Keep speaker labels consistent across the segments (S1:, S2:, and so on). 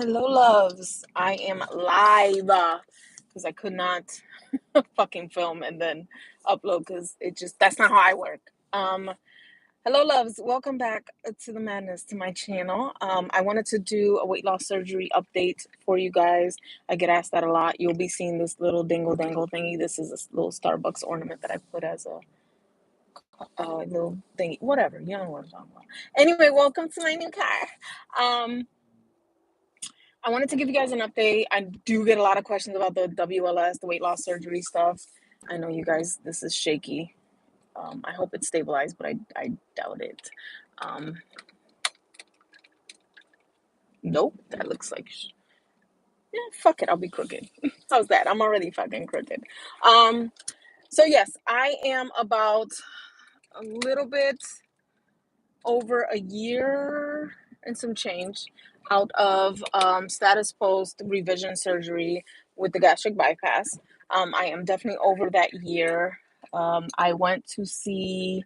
S1: Hello, loves. I am live because I could not fucking film and then upload because that's not how I work. Hello, loves. Welcome back to the madness to my channel. I wanted to do a weight loss surgery update for you guys. I get asked that a lot. You'll be seeing this little dingle dangle thingy. This is a little Starbucks ornament that I put as a little thingy. Whatever. You know what I'm talking about. Anyway, welcome to my new car. I wanted to give you guys an update. I do get a lot of questions about the WLS, the weight loss surgery stuff. I know you guys, this is shaky. I hope it's stabilized, but I doubt it. Nope, that looks like, yeah, fuck it, I'll be crooked. How's that? I'm already fucking crooked. So yes, I am about a little bit over a year and some change out of status post revision surgery with the gastric bypass. I am definitely over that year. I went to see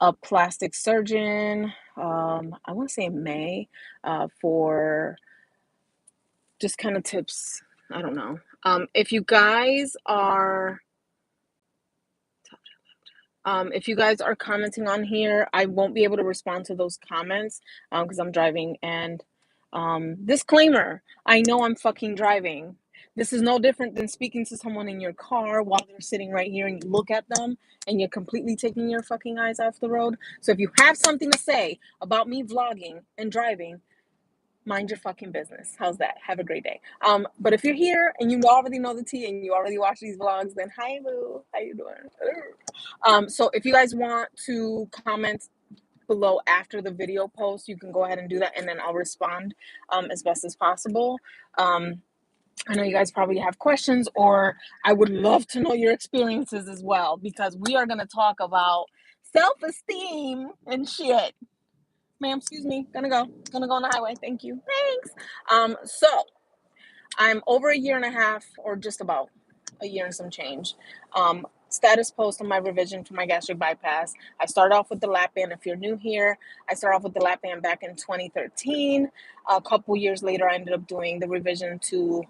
S1: a plastic surgeon, I want to say in May, for just kind of tips. I don't know. If you guys are commenting on here, I won't be able to respond to those comments because I'm driving. And disclaimer, I know I'm fucking driving. This is no different than speaking to someone in your car while they're sitting right here and you look at them and you're completely taking your fucking eyes off the road. So if you have something to say about me vlogging and driving, mind your fucking business. How's that? Have a great day. But if you're here and you already know the tea and you already watch these vlogs, then hi boo, how you doing? So if you guys want to comment below after the video post, you can go ahead and do that, and then I'll respond as best as possible. I know you guys probably have questions, or I would love to know your experiences as well, because we are going to talk about self-esteem and shit. Ma'am, excuse me. Gonna go on the highway. Thank you. Thanks. So I'm over a year and a half, or just about a year and some change. Status post on my revision for my gastric bypass. I started off with the lap band. If you're new here, I started off with the lap band back in 2013. A couple years later, I ended up doing the revision to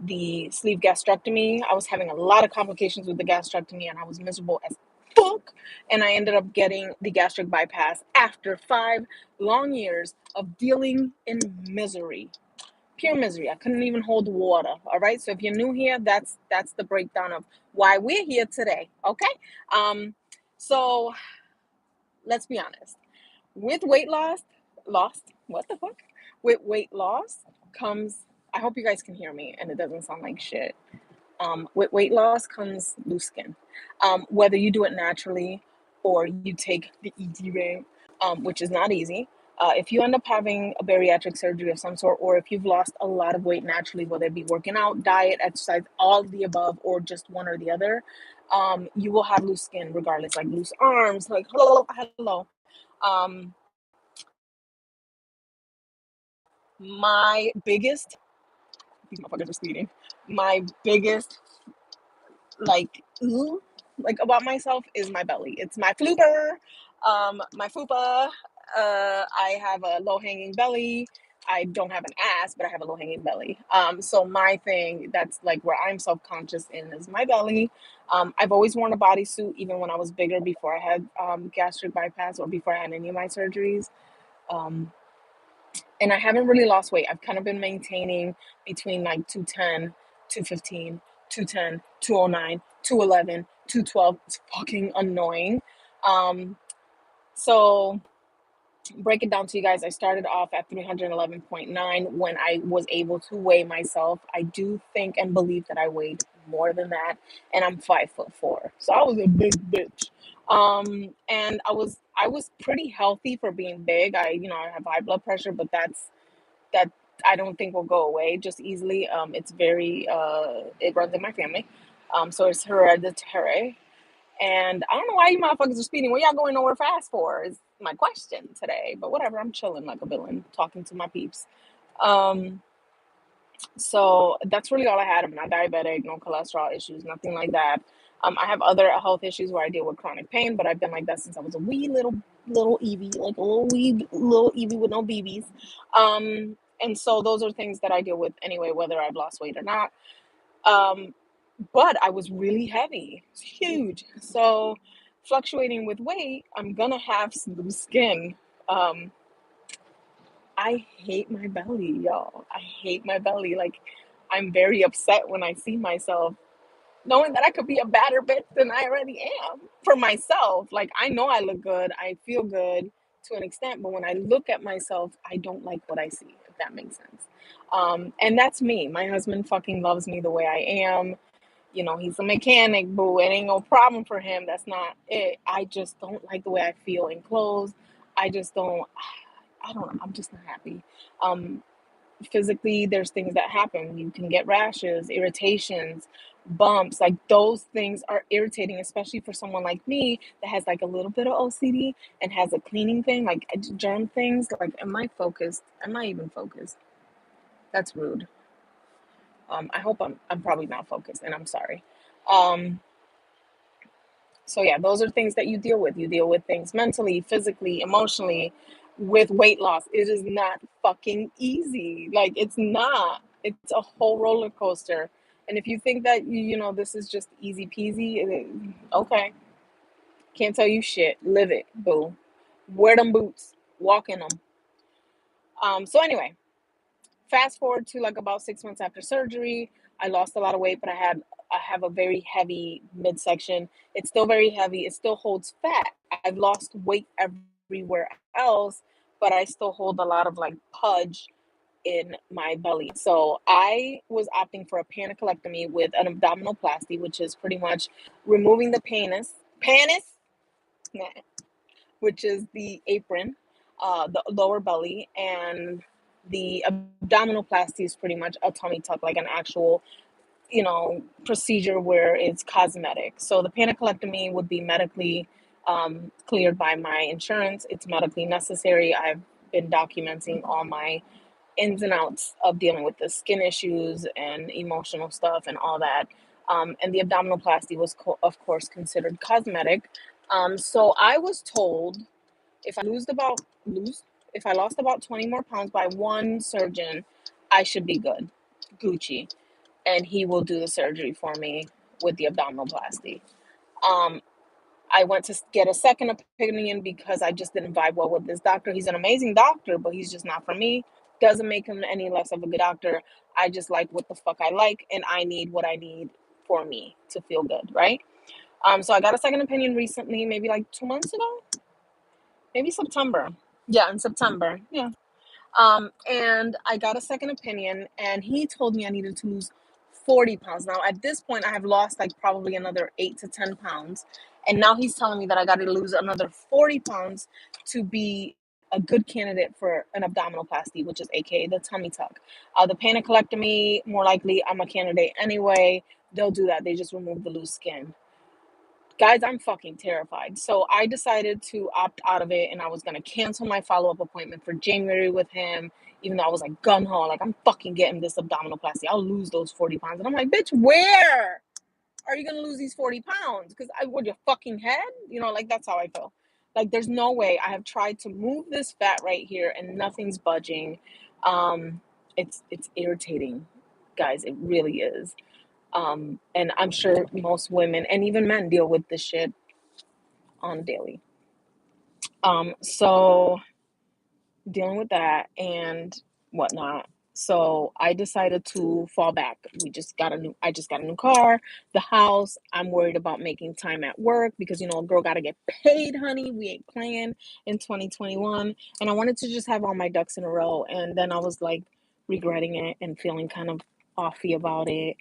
S1: the sleeve gastrectomy. I was having a lot of complications with the gastrectomy and I was miserable as fuck. And I ended up getting the gastric bypass after 5 long years of dealing in misery. Pure misery. I couldn't even hold water. All right. So if you're new here, that's the breakdown of why we're here today. Okay. So let's be honest. With weight loss, what the fuck? With weight loss comes, I hope you guys can hear me and it doesn't sound like shit. With weight loss comes loose skin. Whether you do it naturally or you take the easy way, which is not easy. If you end up having a bariatric surgery of some sort, or if you've lost a lot of weight naturally, whether it be working out, diet, exercise, all of the above, or just one or the other, you will have loose skin regardless, like loose arms, like hello. My biggest, these motherfuckers are speeding. My biggest, like, about myself is my belly. It's my flooper, my fupa. I have a low hanging belly. I don't have an ass, but I have a low hanging belly. So my thing, that's like where I'm self conscious in, is my belly. I've always worn a bodysuit, even when I was bigger, before I had gastric bypass or before I had any of my surgeries. Um, and I haven't really lost weight. I've kind of been maintaining between like 210, 215, 210, 209, 211, 212. It's fucking annoying. So break it down to you guys. I started off at 311.9 when I was able to weigh myself. I do think and believe that I weighed more than that, and I'm 5'4", so I was a big bitch. And I was pretty healthy for being big. I have high blood pressure, but that I don't think will go away just easily. It's very it runs in my family, so it's hereditary. And I don't know why you motherfuckers are speeding. What y'all going nowhere fast for is my question today. But whatever, I'm chilling like a villain, talking to my peeps. So that's really all I had. I'm not diabetic, no cholesterol issues, nothing like that. I have other health issues where I deal with chronic pain, but I've been like that since I was a wee little Evie, like a little Evie with no BBs. And so those are things that I deal with anyway, whether I've lost weight or not. Um, but I was really heavy. It's huge. So fluctuating with weight, I'm gonna have some loose skin. Um, I hate my belly, y'all. I hate my belly. Like, I'm very upset when I see myself, knowing that I could be a badder bitch than I already am for myself. Like, I know I look good, I feel good to an extent, but when I look at myself, I don't like what I see, if that makes sense. And that's me. My husband fucking loves me the way I am. You know, he's a mechanic, boo. It ain't no problem for him. That's not it. I just don't like the way I feel in clothes. I just don't, I don't know. I'm just not happy. Um, Physically, there's things that happen. You can get rashes, irritations, bumps. Like, those things are irritating, especially for someone like me that has like a little bit of OCD and has a cleaning thing, like germ things. Like, am I focused? Am I even focused? That's rude. I hope I'm probably not focused, and I'm sorry. Um, So yeah, those are things that you deal with. You deal with things mentally, physically, emotionally, with weight loss. It is not fucking easy. Like, it's not. It's a whole roller coaster. And if you think that you know this is just easy peasy, okay, can't tell you shit. Live it, boo. Wear them boots. Walk in them. So anyway, fast forward to like about 6 months after surgery, I lost a lot of weight, but I have a very heavy midsection. It's still very heavy. It still holds fat. I've lost weight everywhere else, but I still hold a lot of like pudge in my belly. So I was opting for a panicolectomy with an abdominoplasty, which is pretty much removing the panis, nah, which is the apron, the lower belly, and the abdominoplasty is pretty much a tummy tuck, like an actual, procedure where it's cosmetic. So the panicolectomy would be medically cleared by my insurance. It's medically necessary. I've been documenting all my ins and outs of dealing with the skin issues and emotional stuff and all that. And the abdominoplasty was, of course, considered cosmetic. So I was told if I lose if I lost about 20 more pounds by one surgeon, I should be good, Gucci, and he will do the surgery for me with the abdominoplasty. Um, I went to get a second opinion because I just didn't vibe well with this doctor. He's an amazing doctor, but he's just not for me. Doesn't make him any less of a good doctor. I just like what the fuck I like, and I need what I need for me to feel good, right? So I got a second opinion recently, maybe like 2 months ago, maybe September. Yeah, in September. Yeah. And I got a second opinion, and he told me I needed to lose 40 pounds. Now, at this point, I have lost like probably another 8 to 10 pounds. And now he's telling me that I got to lose another 40 pounds to be a good candidate for an abdominoplasty, which is AKA the tummy tuck. The panicolectomy, more likely, I'm a candidate anyway. They'll do that. They just remove the loose skin. Guys, I'm fucking terrified. So I decided to opt out of it, and I was gonna cancel my follow-up appointment for January with him, even though I was like gun ho, like I'm fucking getting this abdominoplasty. I'll lose those 40 pounds. And I'm like, bitch, where are you gonna lose these 40 pounds? Because I would your fucking head? Like that's how I feel. Like there's no way. I have tried to move this fat right here and nothing's budging. Um, it's irritating, guys. It really is. And I'm sure most women and even men deal with this shit on daily. So dealing with that and whatnot. So I decided to fall back. I just got a new car, the house. I'm worried about making time at work because, a girl got to get paid, honey. We ain't playing in 2021. And I wanted to just have all my ducks in a row. And then I was like regretting it and feeling kind of offy about it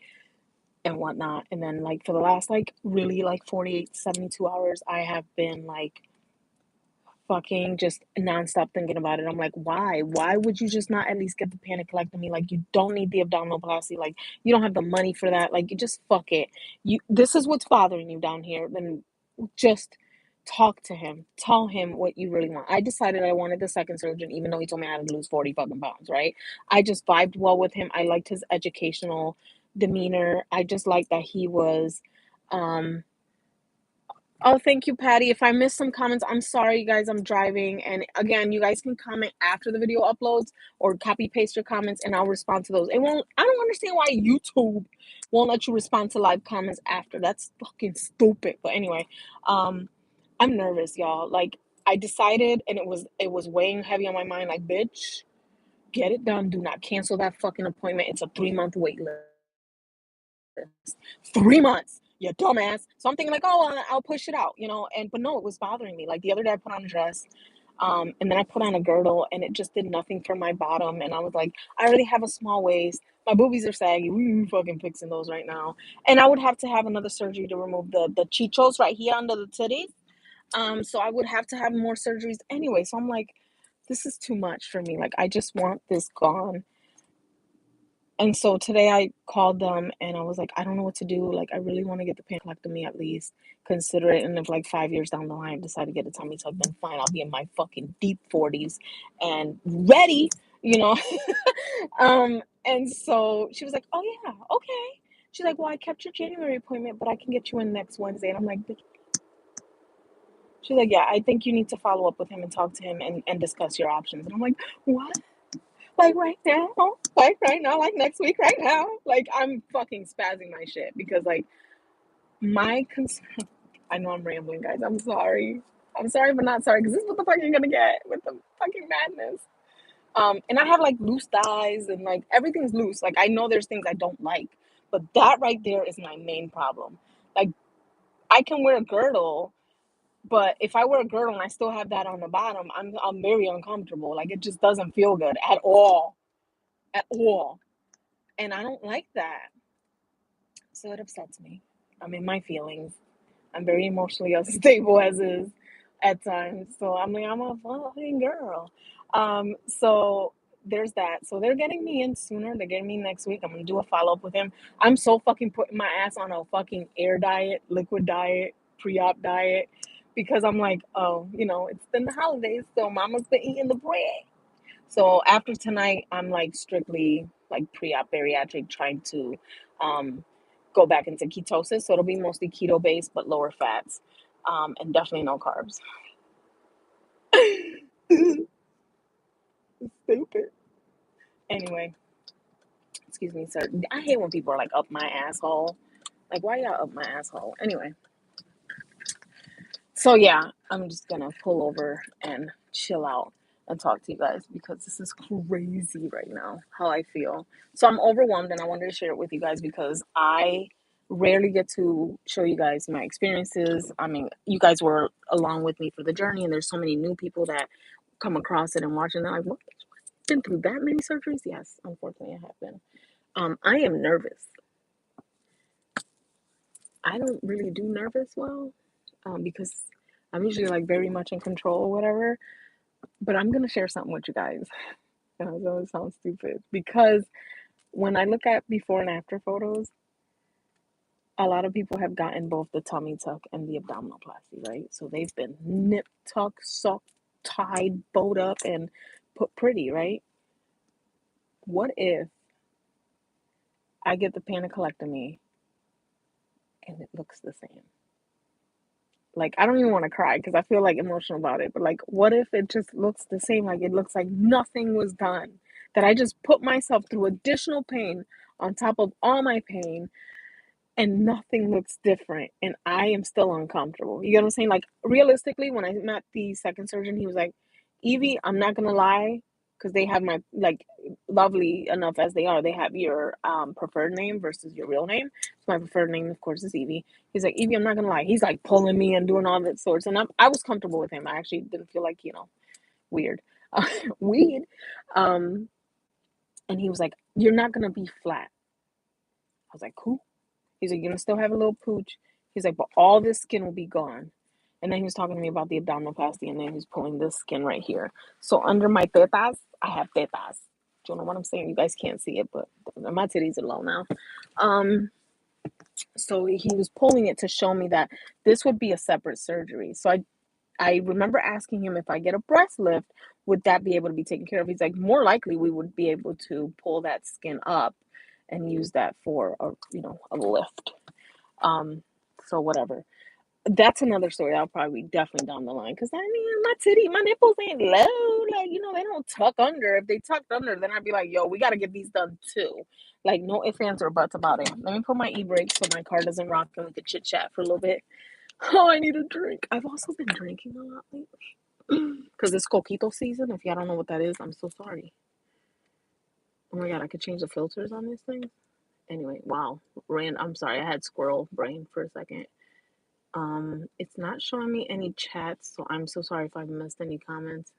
S1: and whatnot. And then like for the last like really like 48, 72 hours, I have been like fucking just nonstop thinking about it. I'm like, why? Why would you just not at least get the panicolectomy? Like you don't need the abdominoplasty. Like you don't have the money for that. Like you just fuck it. This is what's bothering you down here. Then just talk to him. Tell him what you really want. I decided I wanted the second surgeon, even though he told me I had to lose 40 fucking pounds, right? I just vibed well with him. I liked his educational demeanor. I just liked that he was Oh, thank you, Patty. If I missed some comments, I'm sorry, you guys. I'm driving. And again, you guys can comment after the video uploads or copy paste your comments and I'll respond to those. It won't, I don't understand why YouTube won't let you respond to live comments after. That's fucking stupid. But anyway, I'm nervous, y'all. Like I decided and it was weighing heavy on my mind, like, bitch, get it done. Do not cancel that fucking appointment. It's a 3-month wait list. 3 months, you dumbass. So I'm thinking like, oh, well, I'll push it out, but no, it was bothering me. Like the other day, I put on a dress, and then I put on a girdle, and it just did nothing for my bottom. And I was like, I already have a small waist. My boobies are saggy. We fucking fixing those right now. And I would have to have another surgery to remove the chichos right here under the titties. So I would have to have more surgeries anyway. So I'm like, this is too much for me. Like I just want this gone. And so today I called them and I was like, I don't know what to do. Like, I really want to get the pancreatectomy at least, consider it. And if like 5 years down the line I decide to get a tummy tuck, then fine, I'll be in my fucking deep 40s and ready, you know. And so she was like, oh yeah, okay. She's like, well, I kept your January appointment, but I can get you in next Wednesday. And I'm like, she's like, yeah, I think you need to follow up with him and talk to him and discuss your options. And I'm like, what? Like right now, like next week, right now. Like I'm fucking spazzing my shit because like my concern. I know I'm rambling, guys. I'm sorry. I'm sorry, but not sorry because this is what the fuck you're gonna get with the fucking madness. And I have like loose thighs and like everything's loose. Like I know there's things I don't like, but that right there is my main problem. Like I can wear a girdle, but if I wear a girdle and I still have that on the bottom, I'm very uncomfortable. Like it just doesn't feel good at all, at all. And I don't like that. So it upsets me. I'm in my feelings. I'm very emotionally unstable as is at times. So I'm like, I'm a fucking girl. So there's that. So they're getting me in sooner. They're getting me next week. I'm gonna do a follow up with him. I'm so fucking putting my ass on a fucking air diet, liquid diet, pre-op diet. Because I'm like, oh, it's been the holidays, so mama's been eating the bread. So after tonight, I'm like strictly like pre-op bariatric, trying to go back into ketosis. So it'll be mostly keto based, but lower fats, and definitely no carbs. Stupid. Anyway, excuse me, sir. I hate when people are like up my asshole. Like, why y'all up my asshole? Anyway, so yeah, I'm just gonna pull over and chill out and talk to you guys because this is crazy right now how I feel. So I'm overwhelmed and I wanted to share it with you guys because I rarely get to show you guys my experiences. I mean, you guys were along with me for the journey and there's so many new people that come across it and watch and they're like, what? Been through that many surgeries? Yes, unfortunately I have been. I am nervous. I don't really do nervous well, because I'm usually like very much in control or whatever. But I'm gonna share something with you guys. And I know it sounds stupid because when I look at before and after photos, a lot of people have gotten both the tummy tuck and the abdominoplasty, right? So they've been nip, tuck, sucked, tied, bowed up, and put pretty, right? What if I get the panniculectomy and it looks the same? Like, I don't even want to cry because I feel like emotional about it. But like, what if it just looks the same? Like it looks like nothing was done. That I just put myself through additional pain on top of all my pain and nothing looks different and I am still uncomfortable. You get what I'm saying? Like realistically, when I met the second surgeon, he was like, Evie, I'm not gonna lie, because they have my like lovely enough as they are, they have your preferred name versus your real name. So my preferred name, of course, is Evie. He's like, Evie, I'm not gonna lie. He's like pulling me and doing all that sorts, and I was comfortable with him. I actually didn't feel like weird, weird. Um, and he was like, you're not gonna be flat. I was like, cool. He's like, you're gonna still have a little pooch. He's like, but all this skin will be gone. And then he was talking to me about the abdominoplasty, and then he's pulling this skin right here. So under my tetas, I have tetas. Do you know what I'm saying? You guys can't see it, but my titties are low now. So he was pulling it to show me that this would be a separate surgery. So I remember asking him if I get a breast lift, would that be able to be taken care of? He's like, more likely we would be able to pull that skin up and use that for a lift. So whatever. That's another story I'll probably definitely down the line, because I mean, my nipples ain't low, like, they don't tuck under. If they tucked under, then I'd be like, "Yo, we gotta get these done too." Like, no ifs, ands, or buts about it. Let me put my e-brake so my car doesn't rock and we could chit-chat for a little bit. Oh, I need a drink. I've also been drinking a lot lately because it's coquito season. If y'all don't know what that is, I'm so sorry. Oh my God, I could change the filters on this thing. Anyway, wow. I'm sorry, I had squirrel brain for a second. It's not showing me any chats, so I'm so sorry if I've missed any comments.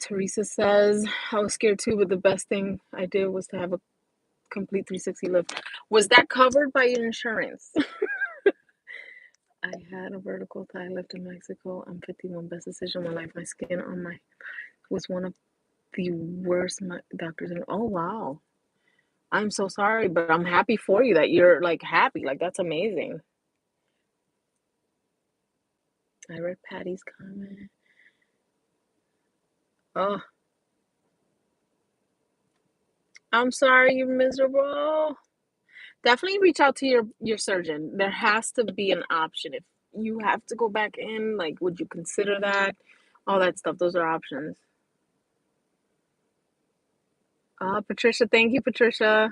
S1: Teresa says, I was scared too, but the best thing I did was to have a complete 360 lift. Was that covered by your insurance? I had a vertical thigh lift in Mexico. I'm 51. Best decision of my life. My skin on my was one of the worst. My doctors. Oh wow. I'm so sorry, but I'm happy for you that you're like happy. Like that's amazing. I read Patty's comment. Oh, I'm sorry you're miserable. Definitely reach out to your surgeon. There has to be an option. If you have to go back in, like, would you consider that? All that stuff. Those are options. Patricia, thank you, Patricia.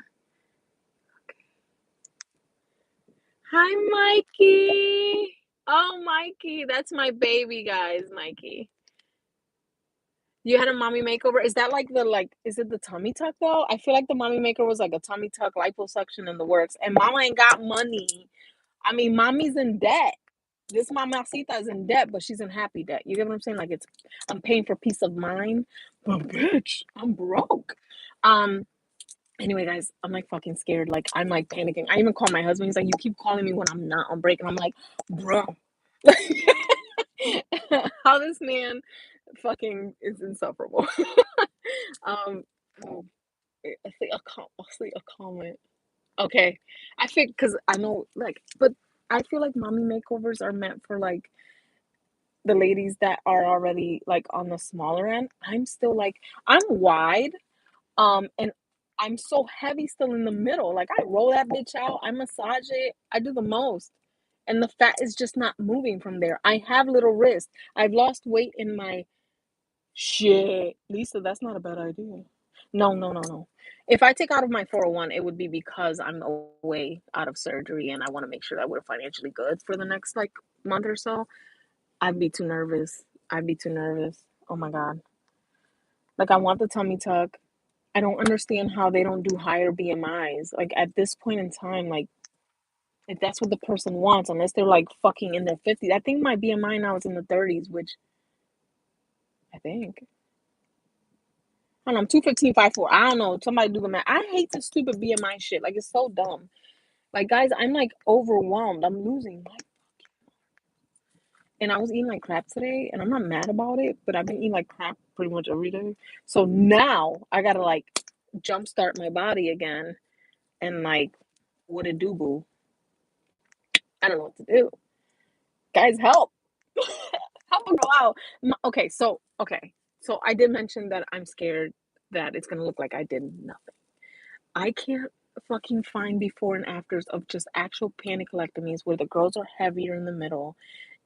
S1: Hi, Mikey. Oh, Mikey, that's my baby, guys. Mikey. You had a mommy makeover. Is that is it the tummy tuck though? I feel like the mommy makeover was like a tummy tuck, liposuction in the works. And mama ain't got money. I mean, mommy's in debt. This mamacita is in debt, but she's in happy debt. You get what I'm saying? Like I'm paying for peace of mind, but bitch, I'm broke. Um. Anyway, guys, I'm like fucking scared. Like I'm like panicking. I even call my husband. He's like, "You keep calling me when I'm not on break," and I'm like, "Bro, how this man fucking is insufferable." um. oh, I see a comment. Okay, I think because I know but I feel like mommy makeovers are meant for like the ladies that are already like on the smaller end. I'm still like I'm wide, and I'm so heavy still in the middle. Like I roll that bitch out, I massage it, I do the most. And the fat is just not moving from there. I have little wrists. I've lost weight in my shit. Lisa, that's not a bad idea. No, no, no, no. If I take out of my 401, it would be because I'm away out of surgery and I want to make sure that we're financially good for the next like month or so. I'd be too nervous. I'd be too nervous. Oh my God. Like I want the tummy tuck. I don't understand how they don't do higher BMIs. Like at this point in time, like if that's what the person wants, unless they're like fucking in their 50s. I think my BMI now is in the 30s, which I think. I don't know, I'm 215, 5'4". I don't know. Somebody do the math. I hate this stupid BMI shit. Like it's so dumb. Like guys, I'm like overwhelmed. I'm losing my and I was eating like crap today, and I'm not mad about it, but I've been eating like crap pretty much every day. So now I gotta like jumpstart my body again and like what it do, boo? I don't know what to do. Guys, help. Help a girl out. Okay. So I did mention that I'm scared that it's gonna look like I did nothing. I can't fucking find before and afters of just actual panicolectomies where the girls are heavier in the middle,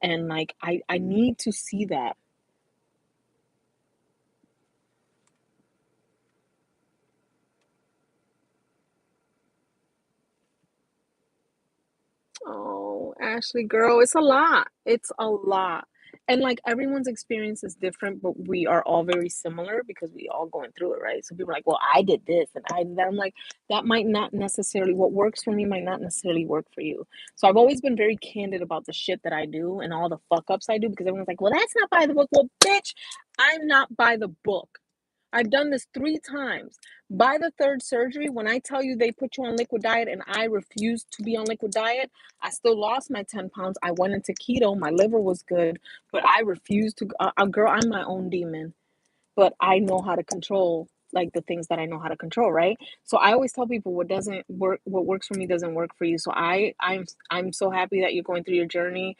S1: and like I need to see that. Oh, Ashley, girl, it's a lot. It's a lot. And like everyone's experience is different, but we are all very similar because we all going through it, right? So people are like, well, I did this and I did that. I'm like, that might not necessarily, what works for me might not necessarily work for you. So I've always been very candid about the shit that I do and all the fuck ups I do because everyone's like, well, that's not by the book. Well, bitch, I'm not by the book. I've done this 3 times. By the third surgery, when I tell you they put you on liquid diet and I refused to be on liquid diet, I still lost my 10 pounds. I went into keto. My liver was good, but I refused to. Girl, I'm my own demon, but I know how to control like the things that I know how to control, right? So I always tell people what doesn't work, what works for me doesn't work for you. So I'm so happy that you're going through your journey,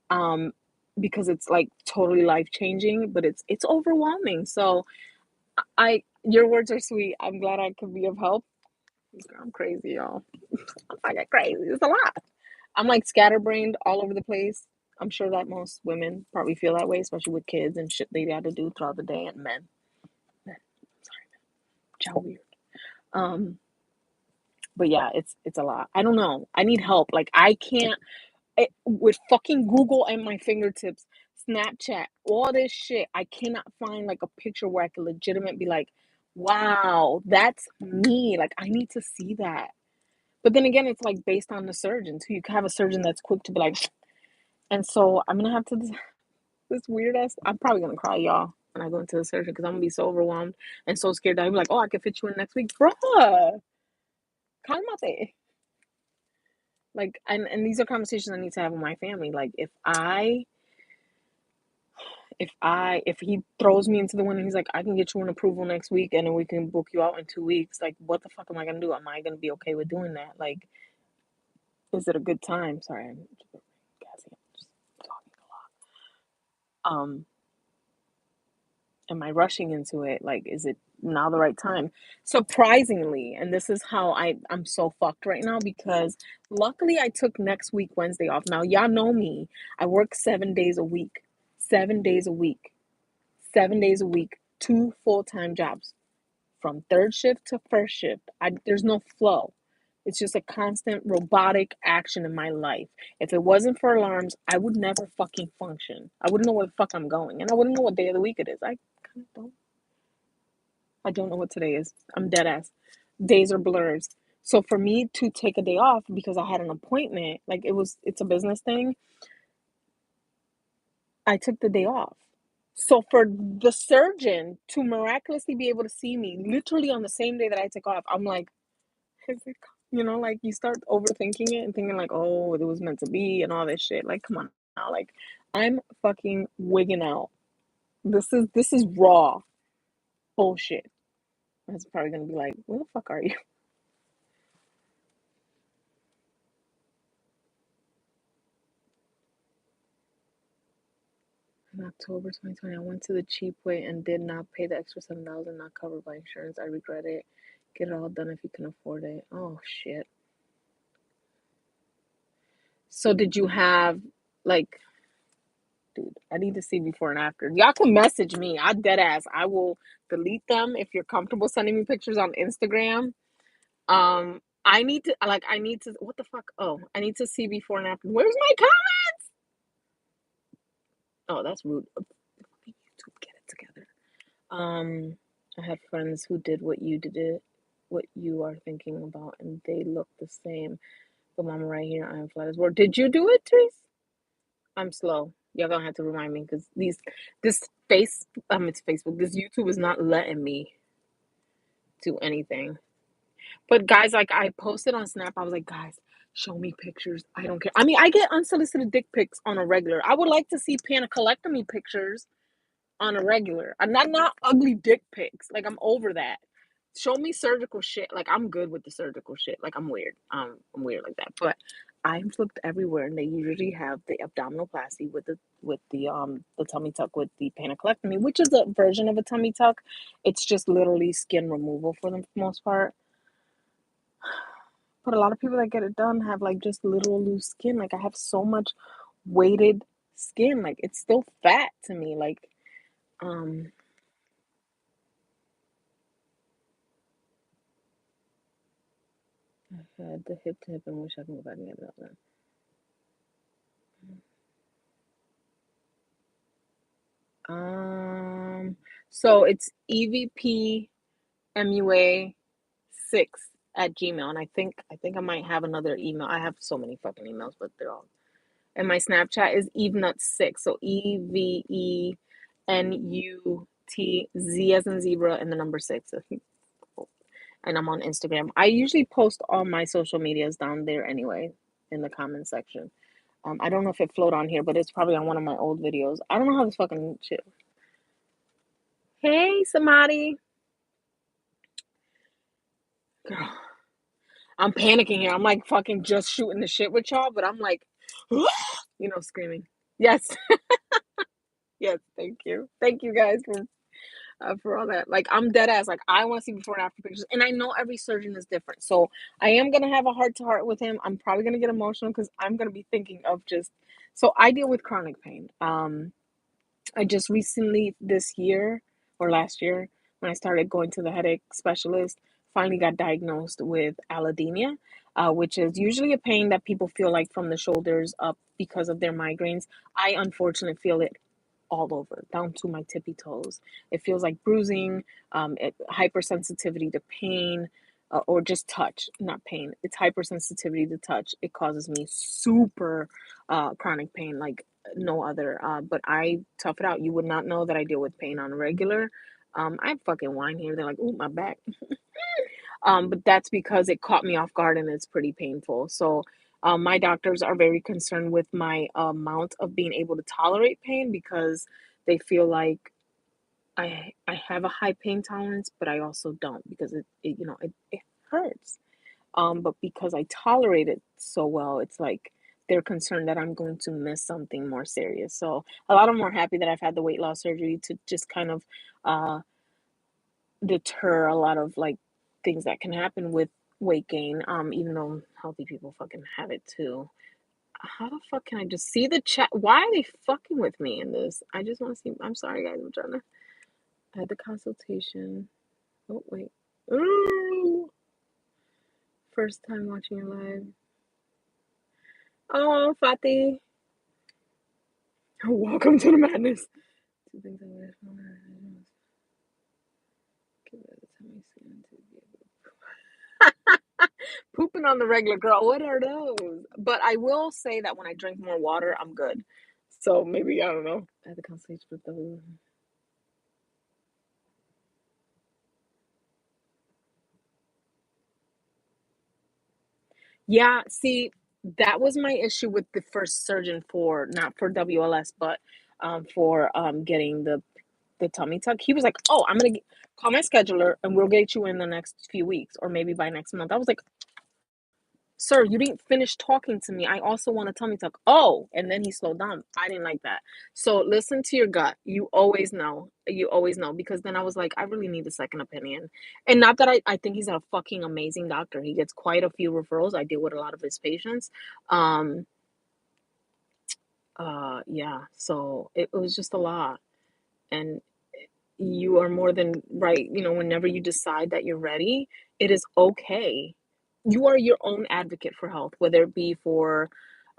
S1: um, because it's like totally life changing, but it's overwhelming. So your words are sweet. I'm glad I could be of help. I'm crazy, y'all. I'm fucking crazy. It's a lot. I'm like scatterbrained all over the place. I'm sure that most women probably feel that way, especially with kids and shit they got to do throughout the day, and men. Men. Sorry, man. Weird. Um, but yeah, it's a lot. I don't know. I need help. Like I can't with fucking Google and my fingertips, Snapchat, all this shit. I cannot find like a picture where I can legitimately be like, wow, that's me. Like I need to see that. But then again, it's like based on the surgeon too. You can have a surgeon that's quick to be like, and so I'm gonna have to this weird ass. I'm probably gonna cry, y'all, when I go into the surgeon because I'm gonna be so overwhelmed and so scared that I'm like, oh, I can fit you in next week, bruh. Calmate. Like, and these are conversations I need to have with my family. Like, if he throws me into the wind and he's like, I can get you an approval next week and then we can book you out in 2 weeks, like, what the fuck am I gonna do? Am I gonna be okay with doing that? Like, is it a good time? Sorry, I'm just talking a lot. Am I rushing into it? Like, is it now the right time? Surprisingly, and this is how I'm so fucked right now because luckily I took next week Wednesday off. Now y'all know me. I work 7 days a week. 7 days a week. 7 days a week. 2 full-time jobs. From third shift to first shift. There's no flow. It's just a constant robotic action in my life. If it wasn't for alarms, I would never fucking function. I wouldn't know where the fuck I'm going. And I wouldn't know what day of the week it is. I kind of don't. I don't know what today is. I'm dead ass. Days are blurs. So for me to take a day off because I had an appointment, like it's a business thing, I took the day off. So for the surgeon to miraculously be able to see me literally on the same day that I took off, I'm like, is it, like you start overthinking it and thinking like, oh, it was meant to be and all this shit. Like, come on now. Like, I'm fucking wigging out. This is raw bullshit. I was probably gonna be like, where the fuck are you? In October 2020, I went to the cheap way and did not pay the extra $7 not covered by insurance. I regret it. Get it all done if you can afford it. Oh shit. So did you have like, dude, I need to see before and after. Y'all can message me. I dead ass. I will delete them if you're comfortable sending me pictures on Instagram. I need to what the fuck? Oh, I need to see before and after. Where's my comments? Oh, that's rude. YouTube, get it together. I had friends who did what you are thinking about, and they look the same. But mama, right here, I am flat as board. Did you do it, Therese? I'm slow. Y'all gonna have to remind me because it's Facebook. This YouTube is not letting me do anything. But guys, like I posted on Snap, I was like, guys, show me pictures. I don't care. I mean, I get unsolicited dick pics on a regular. I would like to see panacolectomy pictures on a regular. I'm not ugly dick pics. Like I'm over that. Show me surgical shit. Like I'm good with the surgical shit. Like I'm weird. I'm weird like that. But I've looked everywhere, and they usually have the abdominoplasty with the tummy tuck with the panacolectomy, which is a version of a tummy tuck. It's just literally skin removal for the most part. But a lot of people that get it done have like just little loose skin. Like I have so much weighted skin. Like it's still fat to me. Like um I had the hip to hip and wish I could go back and get it all done. So it's EVP MUA 6 at Gmail. And I think I might have another email. I have so many fucking emails, but they're all, and my Snapchat is evenut6. So EVENUTZ as in zebra and the number 6. And I'm on Instagram. I usually post all my social medias down there anyway in the comment section. I don't know if it flowed on here, but it's probably on one of my old videos. I don't know how this fucking shit. Hey, somebody. Girl, I'm panicking here. I'm like fucking just shooting the shit with y'all, but I'm like, screaming. Yes. Yes. Thank you. Thank you guys for for all that. Like, I'm dead ass. Like, I want to see before and after pictures. And I know every surgeon is different. So I am going to have a heart to heart with him. I'm probably going to get emotional because I'm going to be thinking of just. So I deal with chronic pain. I just recently this year or last year, when I started going to the headache specialist, finally got diagnosed with allodynia, which is usually a pain that people feel like from the shoulders up because of their migraines. I unfortunately feel it all over, down to my tippy toes. It feels like bruising, hypersensitivity to pain, or just touch, not pain. It's hypersensitivity to touch. It causes me super chronic pain, like no other. But I tough it out. You would not know that I deal with pain on a regular. I fucking whine here. They're like, ooh, my back. But that's because it caught me off guard and it's pretty painful. So my doctors are very concerned with my amount of being able to tolerate pain because they feel like I have a high pain tolerance, but I also don't because it hurts. But because I tolerate it so well, it's like they're concerned that I'm going to miss something more serious. So a lot of them are happy that I've had the weight loss surgery to just kind of uh, deter a lot of like things that can happen with weight gain. Even though healthy people fucking have it too. How the fuck can I just see the chat? Why are they fucking with me in this? I just want to see. I'm sorry, guys. I'm trying to. I had the consultation. Oh wait. Ooh, first time watching it live. Oh, Fatih. Welcome to the madness. Two things I wish for. Give it a tummy scan to be able to pooping on the regular, girl. What are those? But I will say that when I drink more water, I'm good. So maybe I don't know. I had the consultation with the. Yeah, see, that was my issue with the first surgeon for not for WLS, but for getting the tummy tuck. He was like, "Oh, I'm gonna call my scheduler and we'll get you in the next few weeks or maybe by next month." I was like, "Sir, you didn't finish talking to me. I also want a tummy tuck." Oh, and then he slowed down. I didn't like that. So listen to your gut. You always know. You always know because then I was like, I really need a second opinion. And not that I think he's a fucking amazing doctor. He gets quite a few referrals. I deal with a lot of his patients. Um, yeah. So it was just a lot. And you are more than right. Whenever you decide that you're ready, it is okay. You are your own advocate for health, whether it be for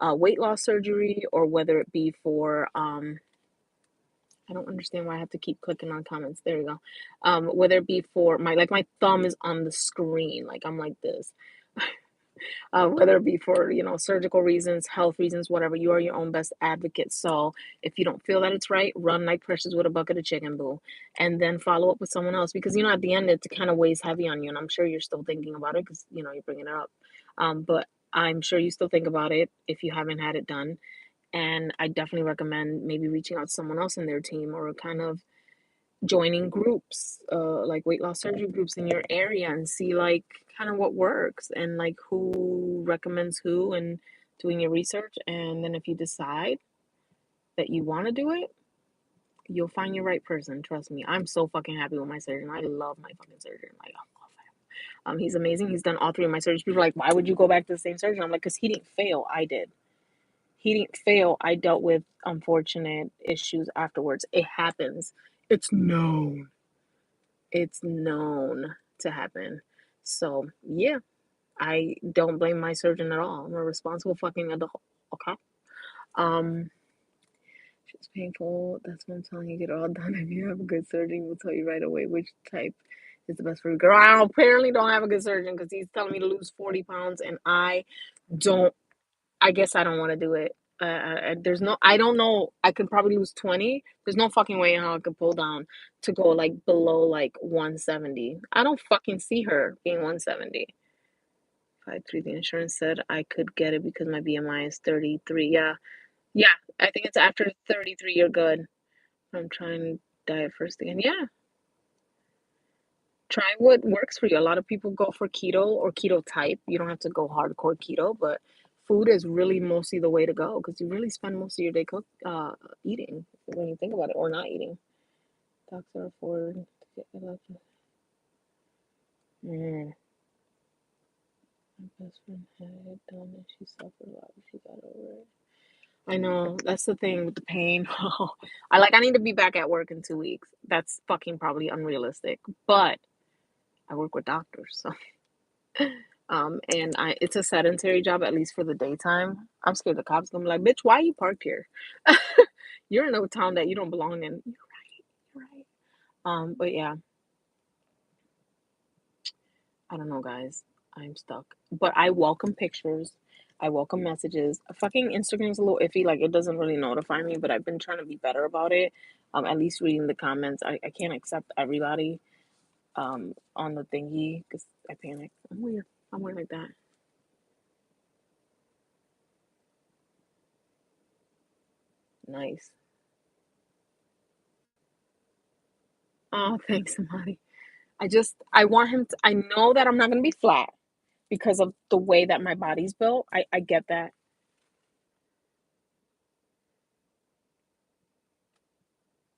S1: weight loss surgery or whether it be for, I don't understand why I have to keep clicking on comments. There you go. Whether it be for my thumb is on the screen, like I'm like this. Whether it be for surgical reasons, health reasons, whatever. You are your own best advocate. So if you don't feel that it's right, run like precious with a bucket of chicken, boo, and then follow up with someone else because at the end it kind of weighs heavy on you, and I'm sure you're still thinking about it because you're bringing it up. But I'm sure you still think about it if you haven't had it done, and I definitely recommend maybe reaching out to someone else in their team or kind of joining groups, like weight loss surgery groups in your area and see like kind of what works and like who recommends who and doing your research. And then if you decide that you want to do it, you'll find your right person. Trust me. I'm so fucking happy with my surgeon. I love my fucking surgeon. Like, I love him. He's amazing. He's done all three of my surgeries. People are like, why would you go back to the same surgeon? I'm like, because he didn't fail. I did. He didn't fail. I dealt with unfortunate issues afterwards. It happens. It's known. It's known to happen. So yeah, I don't blame my surgeon at all. I'm a responsible fucking adult. Okay. Um, it's painful. That's what I'm telling you. Get it all done. If you have a good surgeon, we'll tell you right away which type is the best for you. Girl, I apparently don't have a good surgeon because he's telling me to lose 40 pounds, and don't. I guess I don't want to do it. There's no, I don't know. I could probably lose 20. There's no fucking way how I could pull down to go like below like 170. I don't fucking see her being 170. 5'3", the insurance said I could get it because my BMI is 33. Yeah. Yeah. I think it's after 33, you're good. I'm trying diet first again. Yeah. Try what works for you. A lot of people go for keto or keto type. You don't have to go hardcore keto, but food is really mostly the way to go because you really spend most of your day eating when you think about it, or not eating. Doctor for Mm. My best friend had it done and she suffered a lot, but she got over it. I know. That's the thing with the pain. I need to be back at work in 2 weeks. That's fucking probably unrealistic. But I work with doctors, so and it's a sedentary job, at least for the daytime. I'm scared the cops gonna be like, bitch, why are you parked here? You're in a town that you don't belong in. You're right. But yeah, I don't know, guys. I'm stuck. But I welcome pictures. I welcome messages. Fucking Instagram's a little iffy. Like, it doesn't really notify me, but I've been trying to be better about it. At least reading the comments. I can't accept everybody on the thingy because I panic. I'm weird. I'm weird like that. Nice. Oh, thanks, somebody. I want him to, I know that I'm not going to be flat because of the way that my body's built. I get that.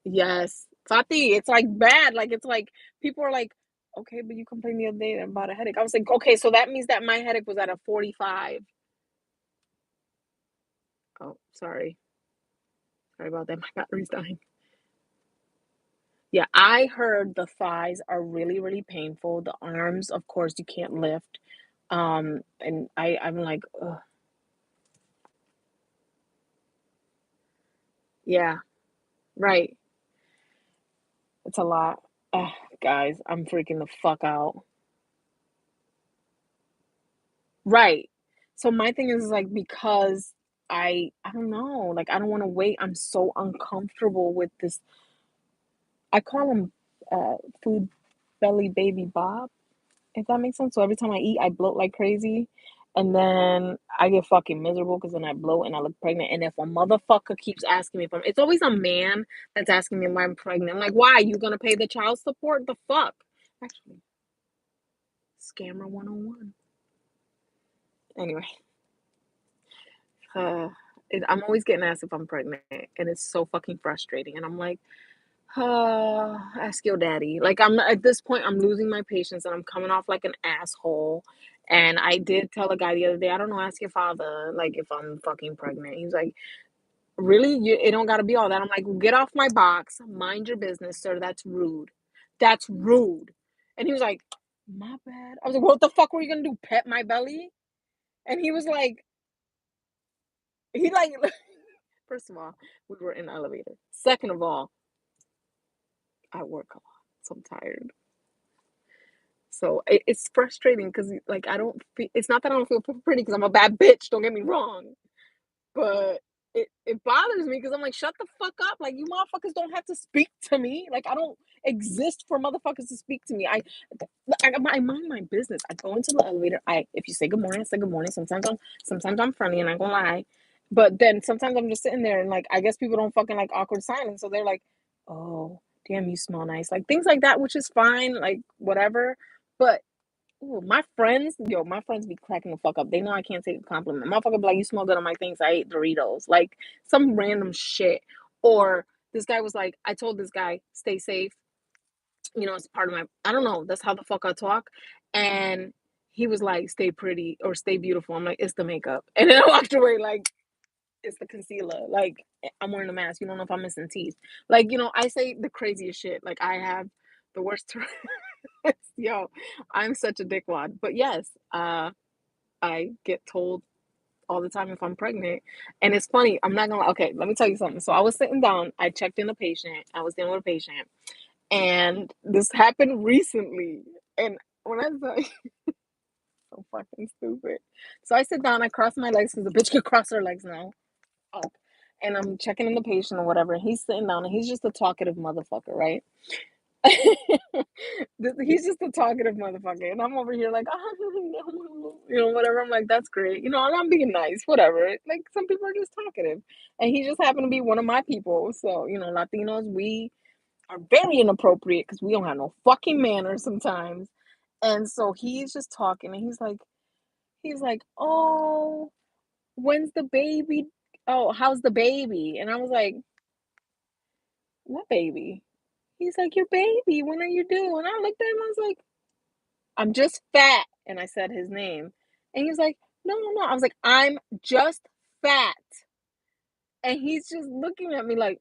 S1: Yes. Fati, it's like bad. Like, it's like people are like, okay, but you complained the other day about a headache. I was like, okay, so that means that my headache was at a 45. Oh, sorry. Sorry about that. My battery's dying. Yeah, I heard the thighs are really, really painful. The arms, of course, you can't lift. And I'm like, ugh, yeah, right. It's a lot. Ugh, guys, I'm freaking the fuck out. Right. So my thing is like because I don't know, like I don't want to wait. I'm so uncomfortable with this. I call him food belly baby Bob, if that makes sense. So every time I eat, I bloat like crazy. And then I get fucking miserable because then I bloat and I look pregnant. And if a motherfucker keeps asking me if it's always a man that's asking me why I'm pregnant. I'm like, why? You gonna pay the child support? The fuck? Actually, scammer 101. Anyway, uh, I'm always getting asked if I'm pregnant, and it's so fucking frustrating. And I'm like, ask your daddy. Like I'm at this point, I'm losing my patience, and I'm coming off like an asshole. And I did tell a guy the other day, I don't know, ask your father, like if I'm fucking pregnant. He's like, really? It don't gotta be all that. I'm like, get off my box, mind your business, sir. That's rude. That's rude. And he was like, my bad. I was like, what the fuck were you gonna do? Pet my belly? And he was like, he like first of all, we were in the elevator. Second of all, I work a lot, so I'm tired. So it's frustrating because like I don't feel, it's not that I don't feel pretty because I'm a bad bitch, don't get me wrong, but it bothers me because I'm like, shut the fuck up. Like, you motherfuckers don't have to speak to me. Like, I don't exist for motherfuckers to speak to me. I mind my business. I go into the elevator. If you say good morning, I say good morning. Sometimes I'm friendly and I gonna lie. But then sometimes I'm just sitting there and like I guess people don't fucking like awkward silence. So they're like, oh, damn, you smell nice. Like things like that, which is fine, like whatever. But ooh, my friends be cracking the fuck up. They know I can't take a compliment. Motherfucker be like, you smell good on my things. I ate Doritos. Like some random shit. Or this guy was like, I told this guy, stay safe. It's part of my, I don't know. That's how the fuck I talk. And he was like, stay pretty or stay beautiful. I'm like, it's the makeup. And then I walked away like, it's the concealer. Like, I'm wearing a mask. You don't know if I'm missing teeth. Like, I say the craziest shit. Like, I have the worst. Yo, I'm such a dickwad. But yes, I get told all the time if I'm pregnant. And it's funny, I'm not gonna okay, let me tell you something. So I was sitting down, I checked in a patient, I was dealing with a patient, and this happened recently. And when I tell you, so fucking stupid. So I sit down, I cross my legs because the bitch could cross her legs now. Up. And I'm checking in the patient or whatever. And he's sitting down and he's just a talkative motherfucker, right? He's just a talkative motherfucker, and I'm over here like, whatever. I'm like, that's great, and I'm being nice, whatever. Like some people are just talkative, and he just happened to be one of my people. So Latinos, we are very inappropriate because we don't have no fucking manners sometimes. And so he's just talking, and he's like, oh, when's the baby? Oh, how's the baby? And I was like, what baby? He's like, your baby, when are you due? And I looked at him, I was like, I'm just fat. And I said his name. And he's like, no, no, no. I was like, I'm just fat. And he's just looking at me like,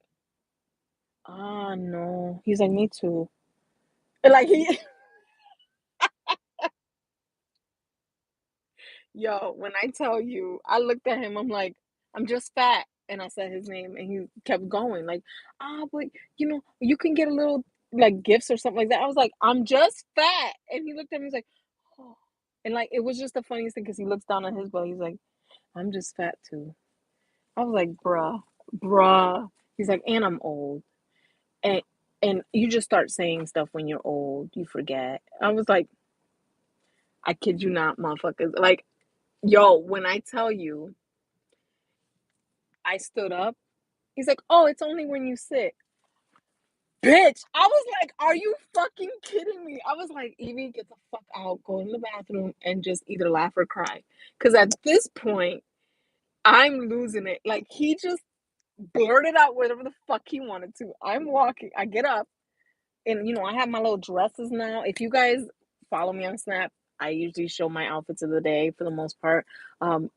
S1: ah, no. He's like, me too. And like, yo, when I tell you, I looked at him, I'm like, I'm just fat. And I said his name, and he kept going, like, but you can get a little like gifts or something like that. I was like, I'm just fat. And he looked at me, he's like, oh. And like, it was just the funniest thing because he looks down on his belly. He's like, I'm just fat too. I was like, bruh. He's like, and I'm old. And and you just start saying stuff when you're old. You forget. I was like, I kid you not, motherfuckers. Like, yo, when I tell you, I stood up. He's like, oh, it's only when you sit. Bitch. I was like, are you fucking kidding me? I was like, Evie, get the fuck out. Go in the bathroom and just either laugh or cry. Because at this point, I'm losing it. Like, he just blurted out whatever the fuck he wanted to. I'm walking. I get up. And I have my little dresses now. If you guys follow me on Snap, I usually show my outfits of the day for the most part.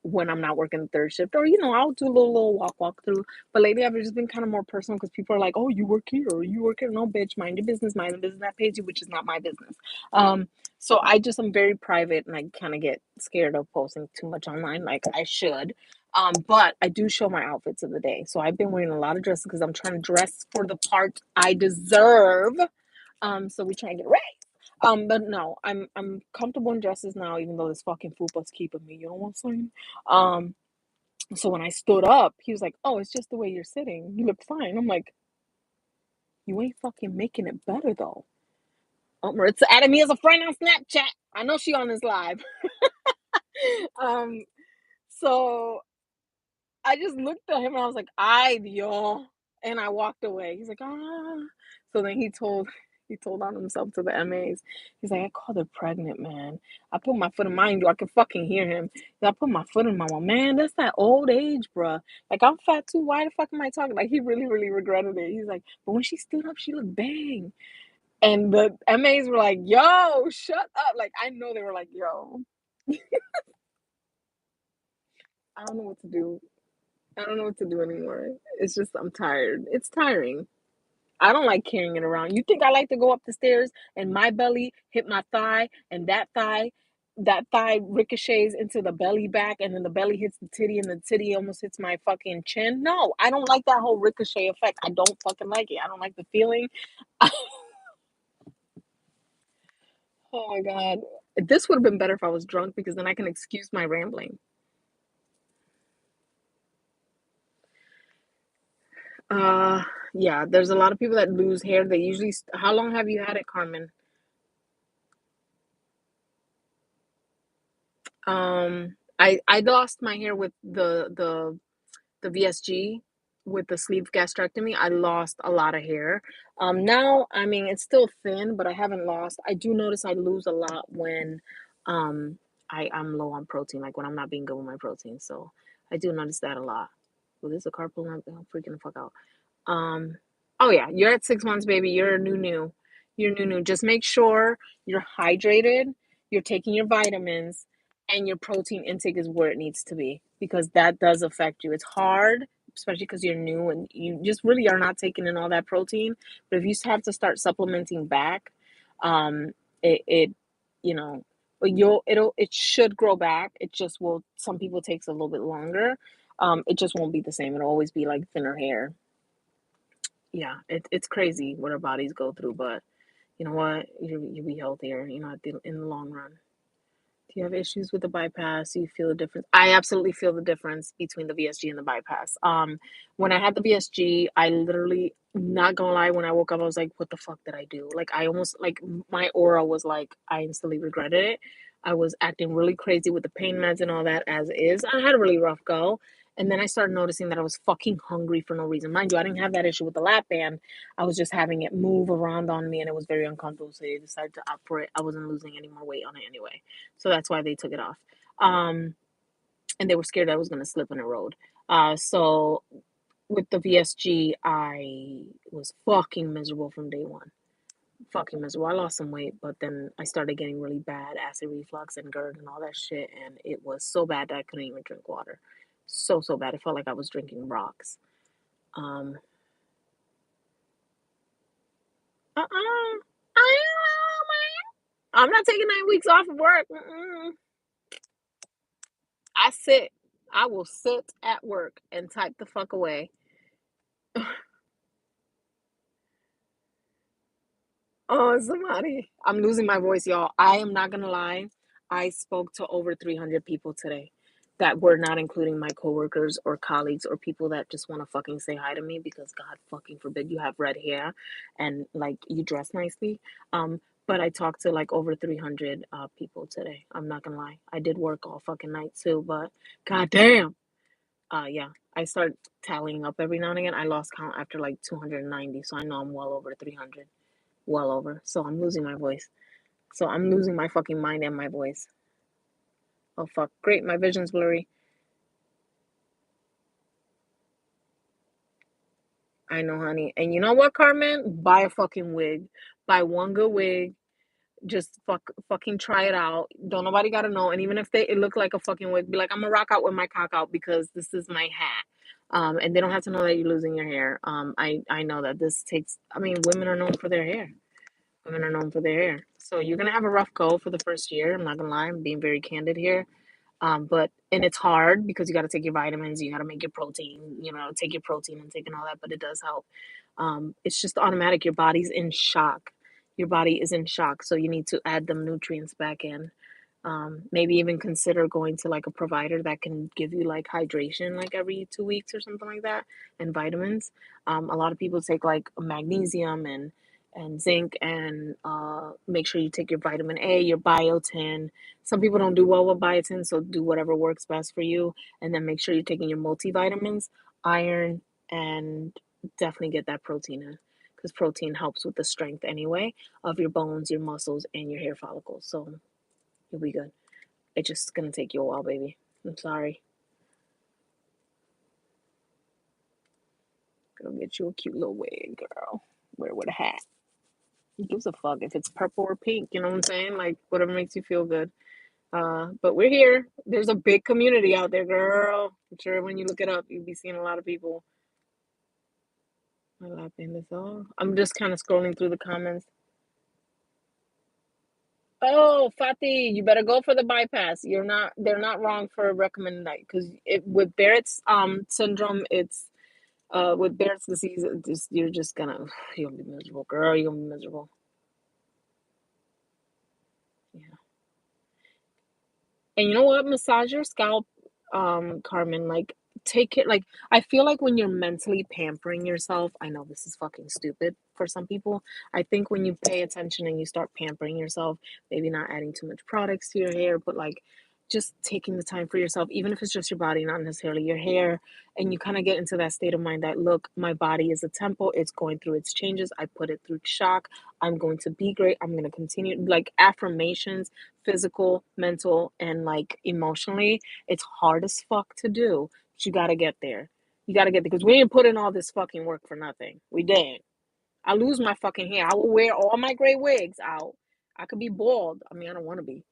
S1: When I'm not working the third shift, or I'll do a little walk through. But lately, I've just been kind of more personal because people are like, "Oh, you work here, or you work here." No, bitch, mind your business, mind the business that pays you, which is not my business. So I'm very private, and I kind of get scared of posting too much online, like I should. But I do show my outfits of the day. So I've been wearing a lot of dresses because I'm trying to dress for the part I deserve. So we try and get ready. But no, I'm comfortable in dresses now, even though this fucking fupa's keeping me. You know what I'm saying? Um, so when I stood up, he was like, "Oh, it's just the way you're sitting. You look fine." I'm like, "You ain't fucking making it better though." Maritza added me as a friend on Snapchat. I know she on this live. um, so I just looked at him and I was like, "Ay, Dios," and I walked away. He's like, "Ah." So then he told on himself to the MAs. He's like, "I called her pregnant, man. I put my foot in mind you. I can fucking hear him. I put my foot in my mom. Man, that's that old age, bruh. Like I'm fat too. Why the fuck am I talking?" Like he really, really regretted it. He's like, "But when she stood up, she looked bang." And the MAs were like, "Yo, shut up." Like I know they were like, "Yo, I don't know what to do. I don't know what to do anymore. It's just I'm tired. It's tiring. I don't like carrying it around. You think I like to go up the stairs and my belly hit my thigh and that thigh ricochets into the belly back and then the belly hits the titty and the titty almost hits my fucking chin? No, I don't like that whole ricochet effect. I don't fucking like it. I don't like the feeling. Oh my God. This would have been better if I was drunk because then I can excuse my rambling. Uh, yeah, there's a lot of people that lose hair. They usually, how long have you had it, Carmen? I lost my hair with the VSG with the sleeve gastrectomy. I lost a lot of hair. Now, I mean, it's still thin, but I haven't lost. I do notice I lose a lot when um I'm low on protein, like when I'm not being good with my protein. So I do notice that a lot. Well, this is a car pulling up. I'm freaking the fuck out. Um, oh yeah, you're at 6 months, baby. You're new. You're new. Just make sure you're hydrated, you're taking your vitamins, and your protein intake is where it needs to be because that does affect you. It's hard, especially because you're new and you just really are not taking in all that protein. But if you have to start supplementing back, um, it you know, it should grow back. It just will. Some people takes a little bit longer. It just won't be the same. It'll always be like thinner hair. Yeah, it's crazy what our bodies go through, but you know what? You be healthier, in the long run. Do you have issues with the bypass? Do you feel the difference? I absolutely feel the difference between the VSG and the bypass. When I had the VSG, I literally, not gonna lie, when I woke up, I was like, what the fuck did I do? Like, I almost, like, my aura was like, I instantly regretted it. I was acting really crazy with the pain meds and all that as is. I had a really rough go. And then I started noticing that I was fucking hungry for no reason. Mind you, I didn't have that issue with the lap band. I was just having it move around on me and it was very uncomfortable. So they decided to opt for it. I wasn't losing any more weight on it anyway. So that's why they took it off. And they were scared I was going to slip on the road. So with the VSG, I was fucking miserable from day one. Fucking miserable. I lost some weight, but then I started getting really bad acid reflux and GERD and all that shit, and it was so bad that I couldn't even drink water. So bad. It felt like I was drinking rocks. Um, uh-uh. I'm not taking 9 weeks off of work. Mm-mm. I sit. I will sit at work and type the fuck away. Oh, somebody. I'm losing my voice, y'all. I am not gonna lie. I spoke to over 300 people today that were not including my coworkers or colleagues or people that just want to fucking say hi to me because God fucking forbid you have red hair and like you dress nicely. But I talked to like over 300 people today. I'm not gonna lie. I did work all fucking night too, but God damn. Yeah. I start tallying up every now and again. I lost count after like 290, so I know I'm well over 300. Well over. So I'm losing my voice. So I'm losing my fucking mind and my voice. Oh fuck. Great, my vision's blurry. I know, honey. And you know what, Carmen? Buy a fucking wig. Buy one good wig. Just fucking try it out. Don't nobody gotta know. And even if it look like a fucking wig, be like, I'm gonna rock out with my cock out because this is my hat. And they don't have to know that you're losing your hair. I know that this takes. I mean, women are known for their hair. Women are known for their hair. So you're gonna have a rough go for the first year. I'm not gonna lie. I'm being very candid here. But and it's hard because you got to take your vitamins, you got to make your protein, take your protein and taking all that, but it does help. It's just automatic. Your body's in shock. Your body is in shock, so you need to add them nutrients back in. Maybe even consider going to like a provider that can give you like hydration like every 2 weeks or something like that, and vitamins. A lot of people take like magnesium and zinc, and make sure you take your vitamin A, your biotin. Some people don't do well with biotin, so do whatever works best for you, and then make sure you're taking your multivitamins, iron, and definitely get that protein in because protein helps with the strength anyway of your bones, your muscles, and your hair follicles. So you'll be good. It's just gonna take you a while, baby. I'm sorry. Go get you a cute little wig, girl. Wear with a hat. Who gives a fuck if it's purple or pink? You know what I'm saying? Like whatever makes you feel good. But we're here. There's a big community out there, girl. I'm sure when you look it up, you'll be seeing a lot of people. My laughing this all. I'm just kind of scrolling through the comments. Oh, Fatih, you better go for the bypass. They're not wrong for recommending that because it with Barrett's syndrome, it's with Barrett's disease, you're just gonna you'll be miserable, girl. You're gonna be miserable. Yeah. And you know what? Massage your scalp, Carmen. Like, take it. Like, I feel like when you're mentally pampering yourself, I know this is fucking stupid for some people. I think when you pay attention and you start pampering yourself, maybe not adding too much products to your hair, but like just taking the time for yourself, even if it's just your body, not necessarily your hair, and you kind of get into that state of mind that, look, my body is a temple, it's going through its changes. I put it through shock. I'm going to be great. I'm going to continue. Like affirmations, physical, mental, and like emotionally, it's hard as fuck to do. But you gotta get there. You gotta get there because we didn't put in all this fucking work for nothing. We didn't. I lose my fucking hair. I will wear all my gray wigs out. I could be bald. I mean, I don't want to be.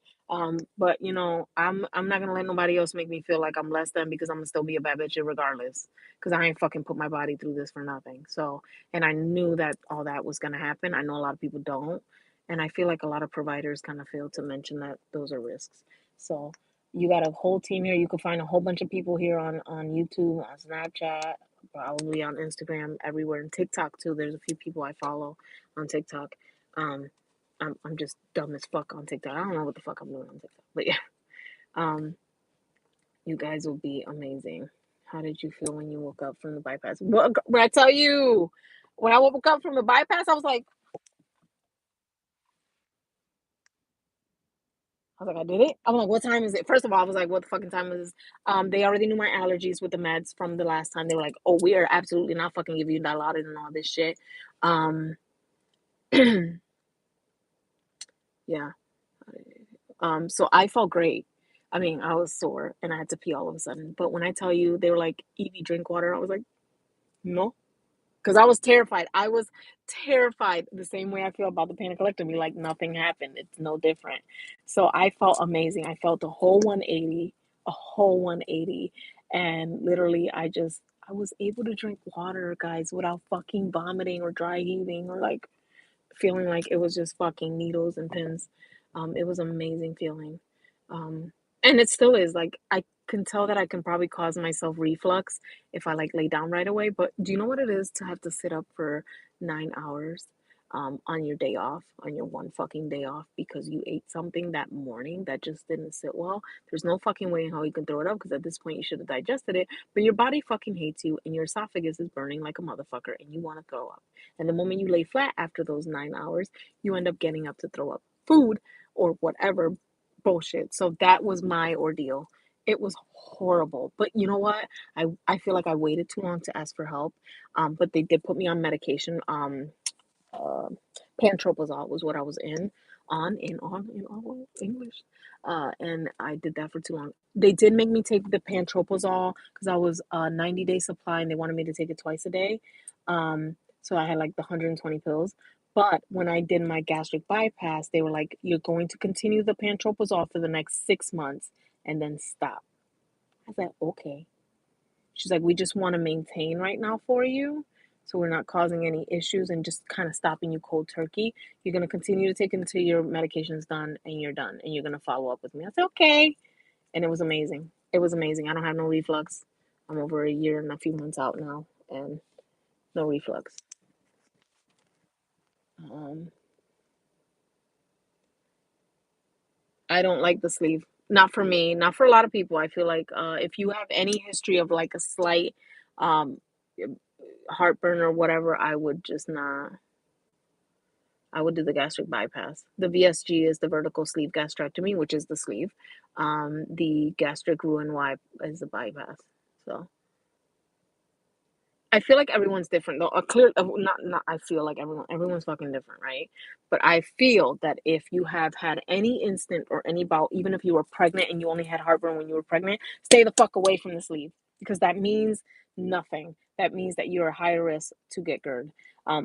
S1: But I'm not gonna let nobody else make me feel like I'm less than because I'm gonna still be a bad bitch regardless. Because I ain't fucking put my body through this for nothing. So, and I knew that all that was gonna happen. I know a lot of people don't, and I feel like a lot of providers kind of fail to mention that those are risks. So, you got a whole team here. You can find a whole bunch of people here on YouTube, on Snapchat, probably on Instagram, everywhere, and TikTok too. There's a few people I follow on TikTok. Um, I'm just dumb as fuck on TikTok. I don't know what the fuck I'm doing on TikTok, but yeah. Um, you guys will be amazing. How did you feel when you woke up from the bypass? When I tell you, when I woke up from the bypass, I did it. I'm like, what time is it? First of all, I was like, what the fucking time is this? They already knew my allergies with the meds from the last time. They were like, oh, we are absolutely not fucking giving you Dilaudid and all this shit. Um, yeah. So I felt great. I mean, I was sore and I had to pee all of a sudden. But when I tell you they were like, Evie, drink water, I was like, No. Because I was terrified. I was terrified the same way I feel about the panicolectomy. Like nothing happened. It's no different. So I felt amazing. I felt a whole 180, a whole 180. And literally, I was able to drink water, guys, without fucking vomiting or dry heaving or like feeling like it was just fucking needles and pins. It was an amazing feeling. Um, and it still is. Like, I can tell that I can probably cause myself reflux if I like lay down right away. But do you know what it is to have to sit up for 9 hours on your day off, on your one fucking day off, because you ate something that morning that just didn't sit well? There's no fucking way in how you can throw it up because at this point you should have digested it, but your body fucking hates you and your esophagus is burning like a motherfucker and you want to throw up. And the moment you lay flat after those 9 hours, you end up getting up to throw up food or whatever bullshit. So that was my ordeal. It was horrible. But you know what? I feel like I waited too long to ask for help. But they did put me on medication. Uh, Pantroprazole was what I was in all English. And I did that for too long. They did make me take the pantroprazole because I was 90-day supply and they wanted me to take it twice a day. So I had like the 120 pills. But when I did my gastric bypass, they were like, you're going to continue the pantroprazole for the next 6 months and then stop. I said, okay. She's like, we just want to maintain right now for you. So we're not causing any issues and just kind of stopping you cold turkey. You're going to continue to take it until your medication's done and you're done. And you're going to follow up with me. I said, okay. And it was amazing. It was amazing. I don't have no reflux. I'm over a year and a few months out now and no reflux. Um, I don't like the sleeve. Not for me. Not for a lot of people. I feel like if you have any history of like a slight um, heartburn or whatever, I would just not. I would do the gastric bypass. The VSG is the vertical sleeve gastrectomy, which is the sleeve. The gastric Roux-en-Y is the bypass. So I feel like everyone's different though. A clear, not. I feel like everyone's fucking different, right? But I feel that if you have had any instant or any bout, even if you were pregnant and you only had heartburn when you were pregnant, stay the fuck away from the sleeve because that means nothing. That means that you're a higher risk to get GERD.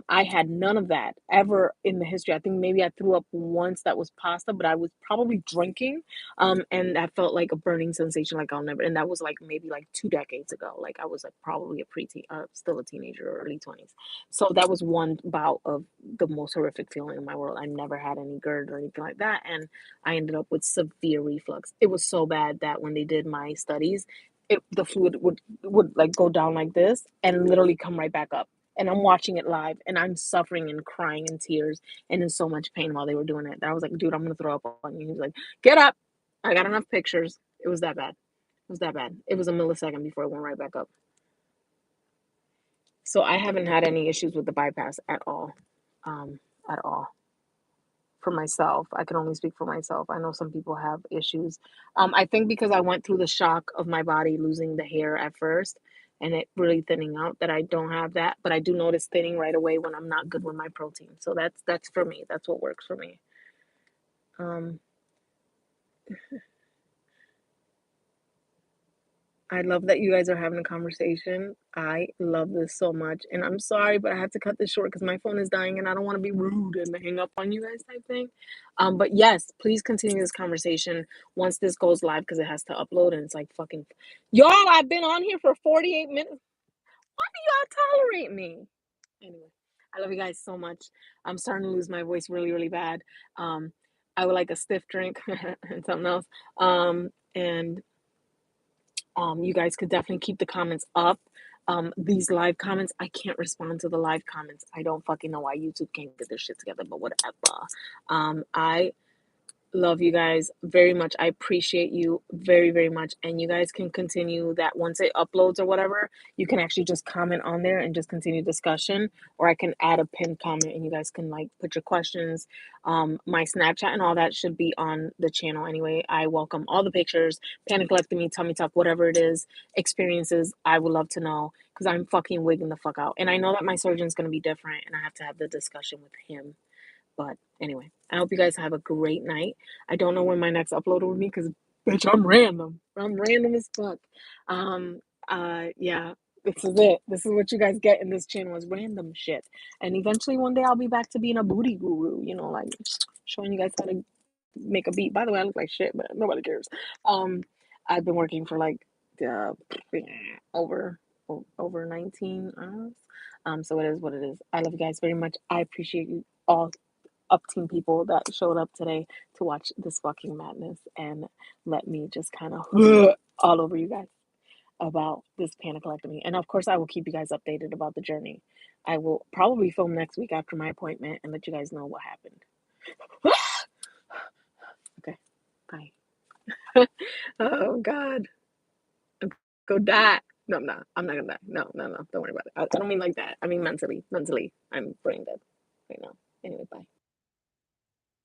S1: I had none of that ever in the history. I think maybe I threw up once that was pasta, but I was probably drinking and that felt like a burning sensation, like I'll never. And that was like maybe like 2 decades ago. Like I was like probably a preteen, still a teenager or early 20s. So that was one bout of the most horrific feeling in my world. I never had any GERD or anything like that, and I ended up with severe reflux. It was so bad that when they did my studies, the fluid would like go down like this and literally come right back up. And I'm watching it live, and I'm suffering and crying in tears and in so much pain while they were doing it. That I was like, dude, I'm gonna throw up on you. He was like, get up. I got enough pictures. It was that bad. It was that bad. It was a millisecond before it went right back up. So I haven't had any issues with the bypass at all. At all. For myself. I can only speak for myself. I know some people have issues. I think because I went through the shock of my body losing the hair at first and it really thinning out that I don't have that. But I do notice thinning right away when I'm not good with my protein. So that's for me. That's what works for me. Um, I love that you guys are having a conversation. I love this so much. And I'm sorry, but I have to cut this short because my phone is dying and I don't want to be rude and hang up on you guys type thing. But yes, please continue this conversation once this goes live because it has to upload and it's like fucking y'all, I've been on here for 48 minutes. Why do y'all tolerate me? Anyway, I love you guys so much. I'm starting to lose my voice really, really bad. I would like a stiff drink and something else. And you guys could definitely keep the comments up. These live comments, I can't respond to the live comments. I don't fucking know why YouTube can't get their shit together, but whatever. I love you guys very much. I appreciate you very, very much. And you guys can continue that once it uploads or whatever, you can actually just comment on there and just continue discussion. Or I can add a pinned comment and you guys can like put your questions. My Snapchat and all that should be on the channel anyway. I welcome all the pictures, panicolectomy, tummy tuck, whatever it is, experiences. I would love to know because I'm fucking wigging the fuck out. And I know that my surgeon's going to be different and I have to have the discussion with him. But anyway, I hope you guys have a great night. I don't know when my next upload will be because, bitch, I'm random. I'm random as fuck. Yeah. This is it. This is what you guys get in this channel is random shit. And eventually one day I'll be back to being a booty guru, you know, like showing you guys how to make a beat. By the way, I look like shit, but nobody cares. I've been working for like uh, over over 19 hours. So it is what it is. I love you guys very much. I appreciate you all up team people that showed up today to watch this fucking madness and let me just kind of all over you guys about this panicolectomy. And of course, I will keep you guys updated about the journey. I will probably film next week after my appointment and let you guys know what happened. Okay, bye. Oh God, go die. No, I'm not. I'm not gonna die. No, no, no. Don't worry about it. I don't mean like that. I mean mentally. Mentally, I'm brain dead right now. Anyway, bye.